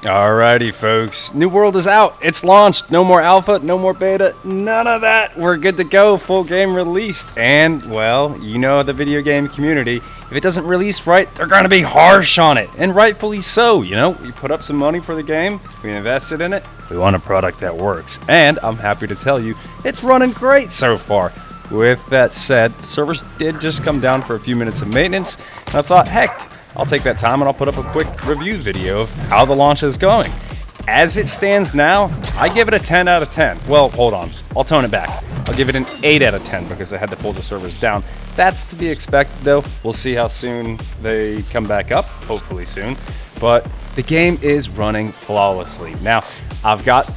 Alrighty, folks. New World is out. It's launched. No more alpha, no more beta, none of that. We're good to go. Full game released. And, well, you know the video game community. If it doesn't release right, they're going to be harsh on it. And rightfully so. You know, we put up some money for the game. We invested in it. We want a product that works. And I'm happy to tell you, it's running great so far. With that said, the servers did just come down for a few minutes of maintenance. And I thought, heck, I'll take that time and I'll put up a quick review video of how the launch is going. As it stands now, I give it a 10 out of 10. Well, hold on. I'll tone it back. I'll give it an 8 out of 10 because I had to pull the servers down. That's to be expected, though. We'll see how soon they come back up. Hopefully soon. But the game is running flawlessly. Now, I've got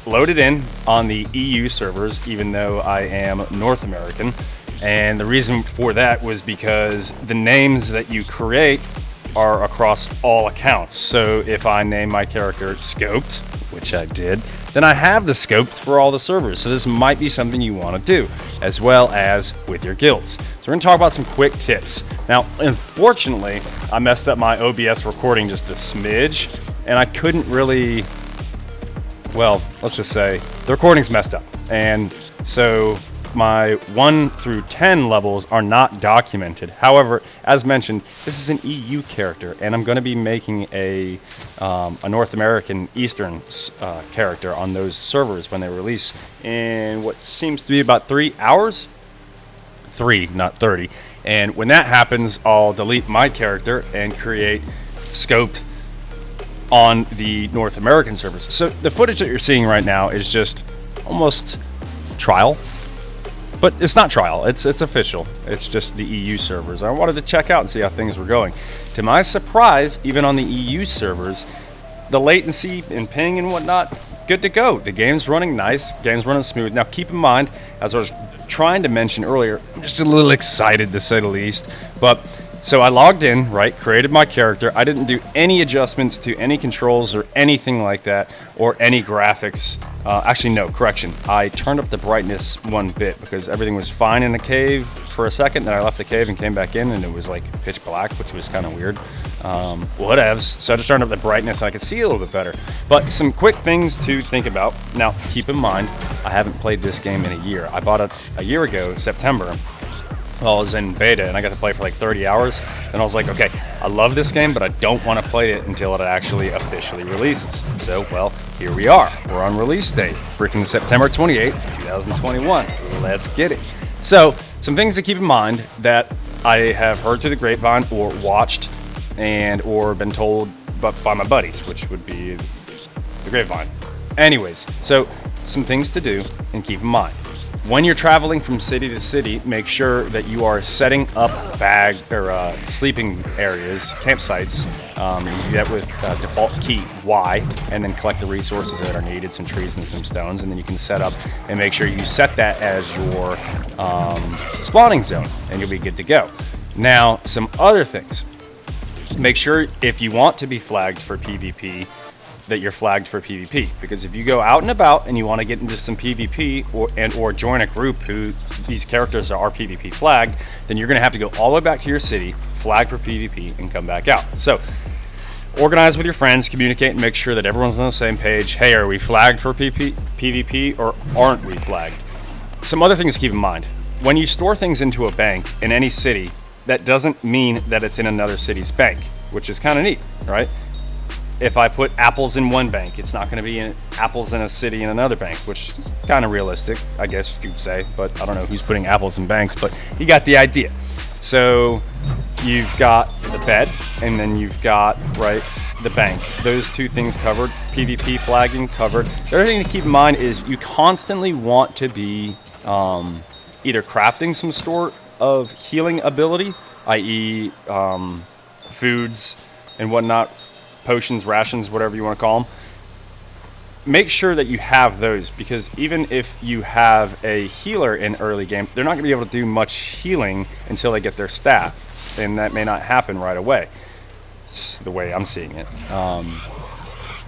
loaded in on the EU servers, even though I am North American. And the reason for that was because the names that you create are across all accounts. So if I name my character Scoped, which I did, then I have the Scoped for all the servers. So this might be something you want to do, as well as with your guilds. So we're going to talk about some quick tips. Now, unfortunately, I messed up my OBS recording just a smidge, and I couldn't really, well, let's just say the recording's messed up. And so my 1 through 10 levels are not documented. However, as mentioned, this is an EU character, and I'm going to be making a North American Eastern character on those servers when they release in what seems to be about 3 hours. 3, not 30. And when that happens, I'll delete my character and create Scoped on the North American servers. So the footage that you're seeing right now is just almost trial. But it's not trial, it's official. It's just the EU servers. I wanted to check out and see how things were going. To my surprise, even on the EU servers, the latency and ping and whatnot, good to go. The game's running nice, game's running smooth. Now keep in mind, as I was trying to mention earlier, I'm just a little excited to say the least. But so I logged in, right, created my character. I didn't do any adjustments to any controls or anything like that, or any graphics. Actually, no, correction. I turned up the brightness 1 bit because everything was fine in the cave for a second. Then I left the cave and came back in, and it was like pitch black, which was kind of weird. Whatevs. So I just turned up the brightness so I could see a little bit better. But some quick things to think about. Now, keep in mind, I haven't played this game in a year. I bought it a year ago, September. Well, I was in beta and I got to play for like 30 hours. And I was like, okay, I love this game, but I don't want to play it until it actually officially releases. So, well, here we are. We're on release date, freaking September 28th, 2021. Let's get it. So, some things to keep in mind that I have heard through the grapevine or watched and or been told by my buddies, which would be the grapevine. Anyways, so some things to do and keep in mind. When you're traveling from city to city, make sure that you are setting up sleeping areas, campsites. You do that with default key Y, and then collect the resources that are needed, some trees and some stones, and then you can set up and make sure you set that as your spawning zone, and you'll be good to go. Now, some other things. Make sure if you want to be flagged for PvP, that you're flagged for PvP, because if you go out and about and you want to get into some PvP or join a group who these characters are PvP flagged, then you're going to have to go all the way back to your city, flag for PvP, and come back out. So organize with your friends, communicate, and make sure that everyone's on the same page. Hey, are we flagged for PvP or aren't we flagged? Some other things to keep in mind. When you store things into a bank in any city, that doesn't mean that it's in another city's bank, which is kind of neat, right? If I put apples in one bank, it's not going to be apples in a city in another bank, which is kind of realistic, I guess you'd say. But I don't know who's putting apples in banks, but you got the idea. So you've got the bed, and then you've got, right, the bank. Those two things covered. PvP flagging covered. The other thing to keep in mind is you constantly want to be either crafting some sort of healing ability, i.e. Foods and whatnot, potions, rations, whatever you want to call them. Make sure that you have those, because even if you have a healer in early game, they're not going to be able to do much healing until they get their staff, and that may not happen right away. It's the way I'm seeing it.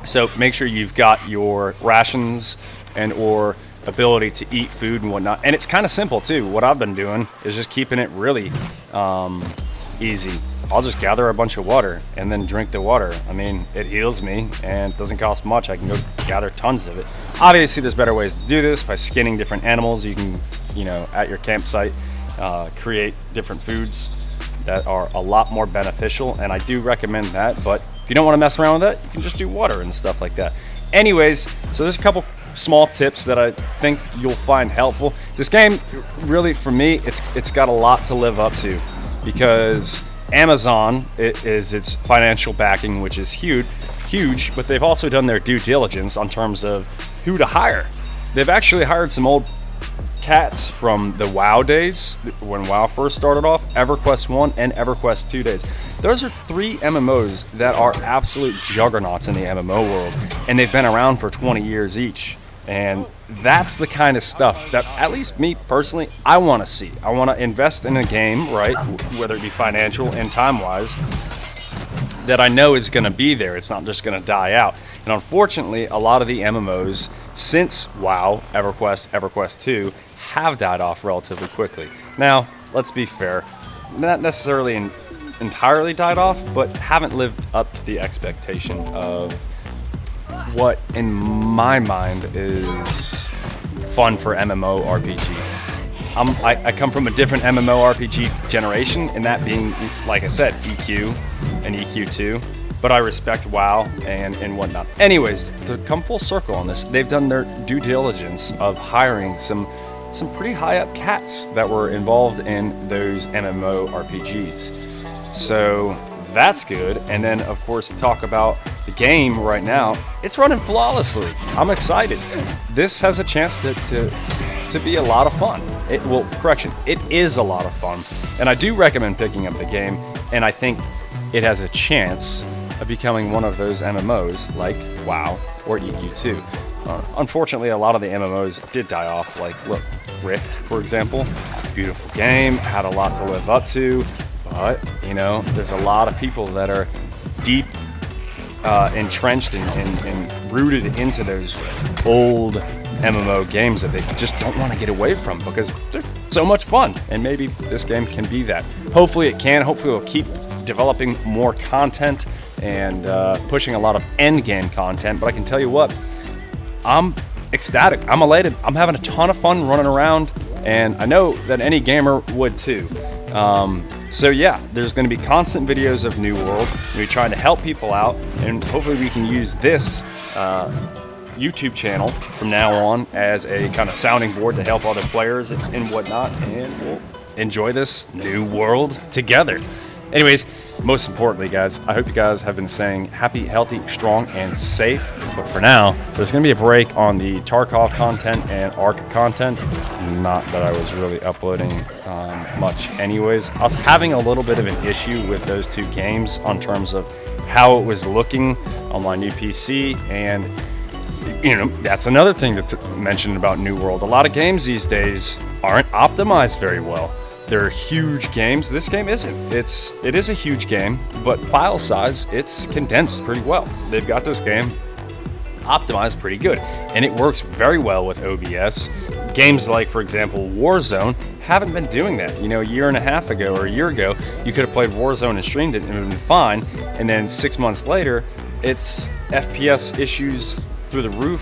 So make sure you've got your rations and or ability to eat food and whatnot. And it's kind of simple too. What I've been doing is just keeping it really easy. I'll just gather a bunch of water and then drink the water. I mean, it heals me and it doesn't cost much. I can go gather tons of it. Obviously, there's better ways to do this by skinning different animals. You can, at your campsite, create different foods that are a lot more beneficial, and I do recommend that. But if you don't want to mess around with that, you can just do water and stuff like that. Anyways, so there's a couple small tips that I think you'll find helpful. This game, really, for me, it's got a lot to live up to, because Amazon is its financial backing, which is huge, but they've also done their due diligence on terms of who to hire. They've actually hired some old cats from the WoW days, when WoW first started off, EverQuest 1 and EverQuest 2 days. Those are 3 MMOs that are absolute juggernauts in the MMO world, and they've been around for 20 years each. And that's the kind of stuff that, at least me personally, I want to see. I want to invest in a game, right, whether it be financial and time-wise, that I know is going to be there. It's not just going to die out. And unfortunately, a lot of the MMOs since WoW, EverQuest, EverQuest 2 have died off relatively quickly. Now, let's be fair, not necessarily entirely died off, but haven't lived up to the expectation of what, in my mind, is fun for MMORPG. I come from a different MMORPG generation, and that being, like I said, EQ and EQ2, but I respect WoW and whatnot. Anyways, to come full circle on this, they've done their due diligence of hiring some pretty high up cats that were involved in those MMORPGs. So that's good. And then, of course, talk about the game right now. It's running flawlessly. I'm excited. This has a chance to be a lot of fun. It is a lot of fun. And I do recommend picking up the game, and I think it has a chance of becoming one of those MMOs like WoW or EQ2. Unfortunately, a lot of the MMOs did die off, like, look, Rift, for example. Beautiful game, had a lot to live up to, but, there's a lot of people that are deep entrenched and rooted into those old MMO games that they just don't want to get away from because they're so much fun. And maybe this game can be that. Hopefully it can. Hopefully it'll keep developing more content and pushing a lot of end game content. But I can tell you what, I'm ecstatic. I'm elated. I'm having a ton of fun running around, and I know that any gamer would too. So yeah, there's going to be constant videos of New World. We're trying to help people out, and hopefully we can use this YouTube channel from now on as a kind of sounding board to help other players and whatnot, and we'll enjoy this new world together. Anyways, most importantly, guys, I hope you guys have been staying happy, healthy, strong, and safe. But for now, there's going to be a break on the Tarkov content and Ark content. Not that I was really uploading much anyways. I was having a little bit of an issue with those two games on terms of how it was looking on my new PC. And, that's another thing to mention about New World. A lot of games these days aren't optimized very well. They're huge games. This game isn't. It is a huge game, but file size, it's condensed pretty well. They've got this game optimized pretty good, and it works very well with OBS. Games like, for example, Warzone haven't been doing that. A year and a half ago or a year ago, you could have played Warzone and streamed it and it would have been fine, and then 6 months later, it's FPS issues through the roof,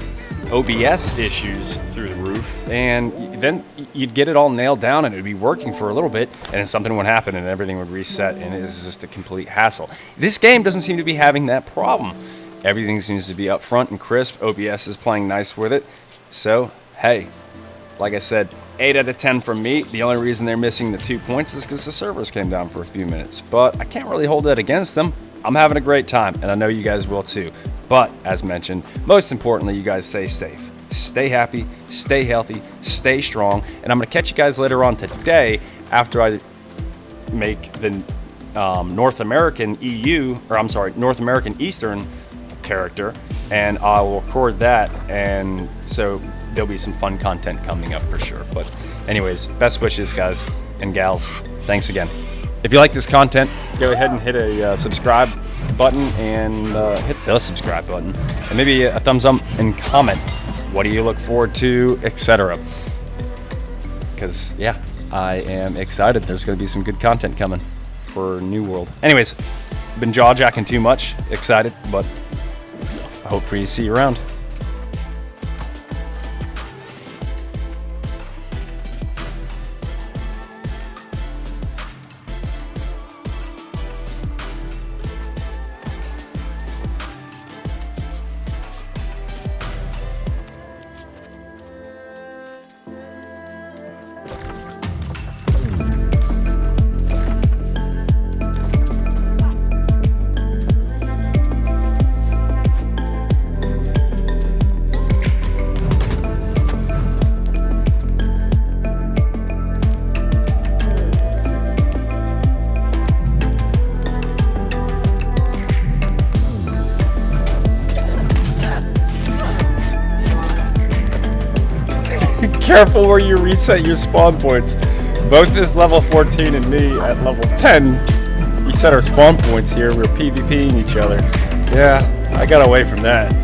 OBS issues through the roof, and then you'd get it all nailed down and it would be working for a little bit, and then something would happen and everything would reset, and it is just a complete hassle. This game doesn't seem to be having that problem. Everything seems to be upfront and crisp. OBS is playing nice with it. So, hey, like I said, 8 out of 10 from me. The only reason they're missing the 2 points is because the servers came down for a few minutes, but I can't really hold that against them. I'm having a great time, and I know you guys will too. But, as mentioned, most importantly, you guys stay safe. Stay happy, stay healthy, stay strong, and I'm going to catch you guys later on today after I make the North American Eastern character, and I will record that, and so there'll be some fun content coming up for sure. But anyways, best wishes, guys and gals. Thanks again. If you like this content, go ahead and hit a subscribe button and hit the subscribe button, and maybe a thumbs up and comment. What do you look forward to, etc. Because, yeah, I am excited. There's going to be some good content coming. for New World. Anyways, been jaw jacking too much. Excited, but I hope for you to see you around. Careful where you reset your spawn points. Both this level 14 and me at level 10, we set our spawn points here. We're PvPing each other. Yeah, I got away from that.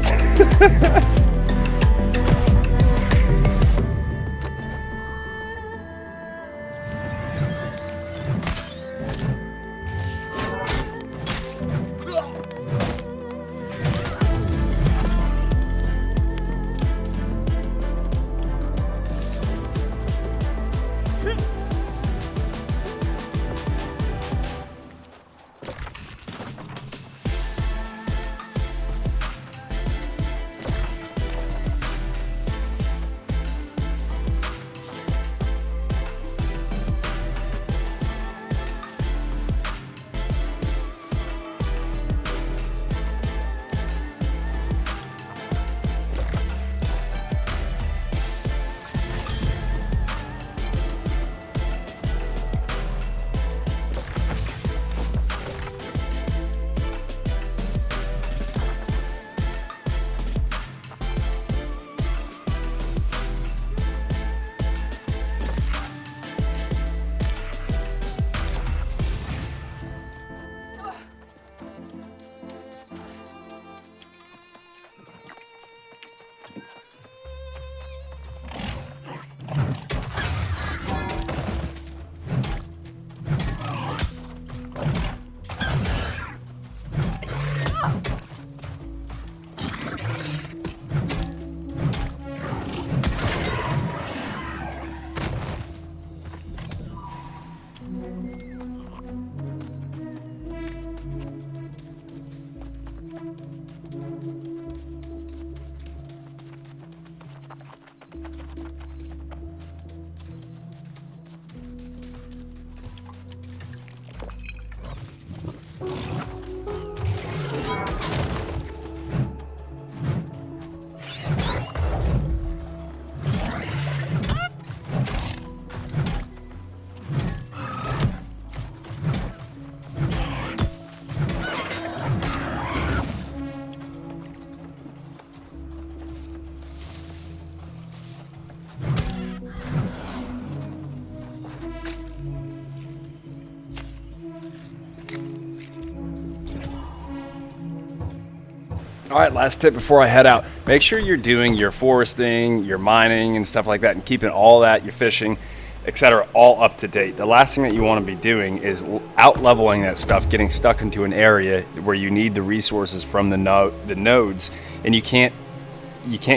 All right, last tip before I head out. Make sure you're doing your foresting, your mining and stuff like that, and keeping all that, your fishing, etc., all up to date. The last thing that you want to be doing is out leveling that stuff, getting stuck into an area where you need the resources from the nodes, and you can't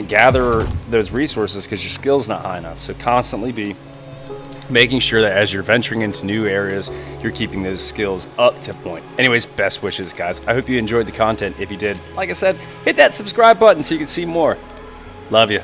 gather those resources because your skill's not high enough. So constantly be making sure that as you're venturing into new areas, you're keeping those skills up to point. Anyways, best wishes, guys. I hope you enjoyed the content. If you did, like I said, hit that subscribe button so you can see more. Love you.